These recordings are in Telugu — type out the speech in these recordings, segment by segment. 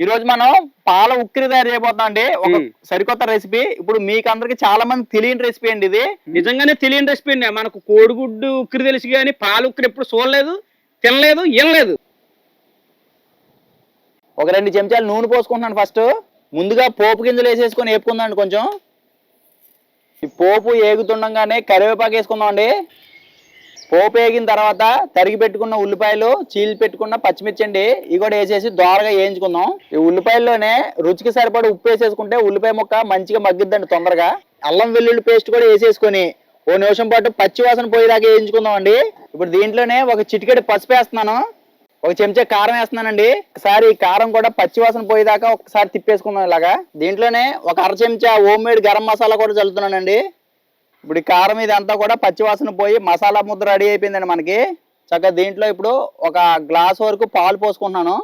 ఈ రోజు మనం పాల ఉక్కిరి తయారు చేయబోతున్నాం అండి. ఒక సరికొత్త రెసిపీ. ఇప్పుడు మీకు అందరికి చాలా మంది తెలియని రెసిపీ అండి ఇది. నిజంగానే తెలియని రెసిపీ అండి. మనకు కోడిగుడ్డు ఉక్కిరి తెలుసు కానీ పాల ఉక్కిరి ఎప్పుడు చూడలేదు, తినలేదు, ఏం ఒక 2 చెంచాలు నూనె పోసుకుంటున్నాను. ఫస్ట్ ముందుగా పోపు గింజలు వేసేసుకొని వేపుకుందాం కొంచెం. ఈ పోపు ఏగుతుండగానే కరివేపాకు వేసుకుందాం అండి. పోపు వేగిన తర్వాత తరిగి పెట్టుకున్న ఉల్లిపాయలు, చీలి పెట్టుకున్న పచ్చిమిర్చి అండి, ఇవి కూడా వేసేసి దోరగా వేయించుకుందాం. ఈ ఉల్లిపాయల్లోనే రుచికి సరిపడి ఉప్పు వేసేసుకుంటే ఉల్లిపాయ ముక్క మంచిగా మగ్గిద్దండి తొందరగా. అల్లం వెల్లుల్లి పేస్ట్ కూడా వేసేసుకొని 1 నిమిషం పాటు పచ్చి వాసన పోయేదాకా వేయించుకుందాం అండి. ఇప్పుడు దీంట్లోనే ఒక చిటికెడు పసుపు వేస్తున్నాను, 1 చెంచా కారం వేస్తున్నానండి. ఒకసారి ఈ కారం కూడా పచ్చి వాసన పోయేదాకా ఒకసారి తిప్పేసుకుందాం ఇలాగా. దీంట్లోనే ఒక 1/2 చెంచా హోమ్ మేడ్ గరం మసాలా కూడా చల్లుతున్నానండి. ఇప్పుడు ఈ కారం ఇదంతా కూడా పచ్చివాసన పోయి మసాలా ముద్ద రెడీ అయిపోయిందండి మనకి. చక్కగా దీంట్లో ఇప్పుడు ఒక గ్లాస్ వరకు పాలు పోసుకుంటున్నాను.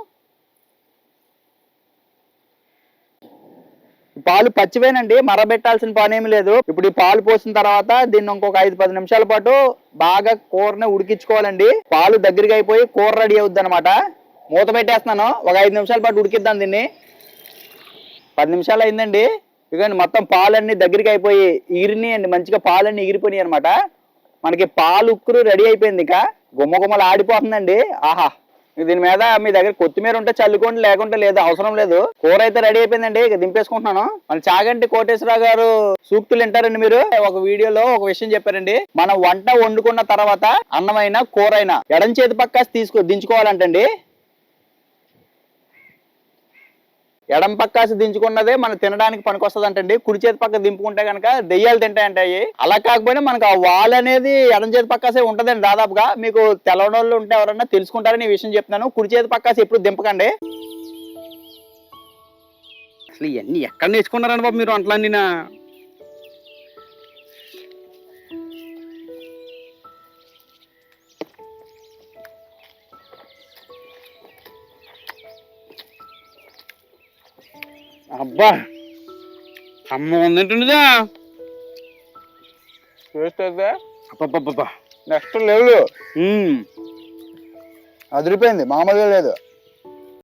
పాలు పచ్చివేనండి, మరబెట్టాల్సిన పని ఏమి లేదు. ఇప్పుడు ఈ పాలు పోసిన తర్వాత దీన్ని ఇంకొక 5-10 నిమిషాల పాటు బాగా కూరని ఉడికించుకోవాలండి. పాలు దగ్గరికి అయిపోయి కూర రెడీ అవుద్ది అనమాట. మూత పెట్టేస్తున్నాను, ఒక 5 నిమిషాల పాటు ఉడికిద్దాం దీన్ని. 10 నిమిషాలు అయిందండి. ఇదిగోండి మొత్తం పాలన్నీ దగ్గరికి అయిపోయి ఈరినాయండి, మంచిగా పాలన్నీ ఎగిరిపోయినాయి అనమాట. మనకి పాలు ఉక్కురు రెడీ అయిపోయింది. ఇక గుమ్మగుమ్మలు ఆడిపోతుందండి. ఆహా, దీని మీద మీ దగ్గర కొత్తిమీర ఉంటే చల్లుకోండి, లేకుంటే లేదు, అవసరం లేదు. కూర అయితే రెడీ అయిపోయిందండి. ఇక దింపేసుకుంటున్నాను. మన చాగంటి కోటేశ్వరరావు గారు సూక్తులు వింటారండి మీరు. ఒక వీడియోలో ఒక విషయం చెప్పారండి. మనం వంట వండుకున్న తర్వాత అన్నమైనా కూరైనా ఎడం చేతి పక్క దించుకోవాలంటండి. ఎడం పక్కాసి దించుకున్నదే మనం తినడానికి పనికొస్తుంది అంటండి. కుడి చేతి పక్క దింపుకుంటే కనుక దెయ్యాలు తింటాయంటాయి. అలా కాకపోయినా మనకు ఆ వాల్ అనేది ఎడం చేతి పక్కాసే ఉంటదండి దాదాపుగా. మీకు తెలవనోళ్ళు ఉంటే ఎవరన్నా తెలుసుకుంటారని ఈ విషయం చెప్తున్నాను. కుడి చేతి పక్కాసి ఎప్పుడు దింపకండి. అసలు ఇవన్నీ ఎక్కడ నేర్చుకున్నారండి బాబు మీరు వంటలన్నీ? అబ్బా, అమ్మ ఉందంటుందిదా టేస్ట్ అయితే అబ్బబ్బబ్బా నెక్స్ట్ లెవెల్. అదిరిపోయింది, మామూలుగా లేదు.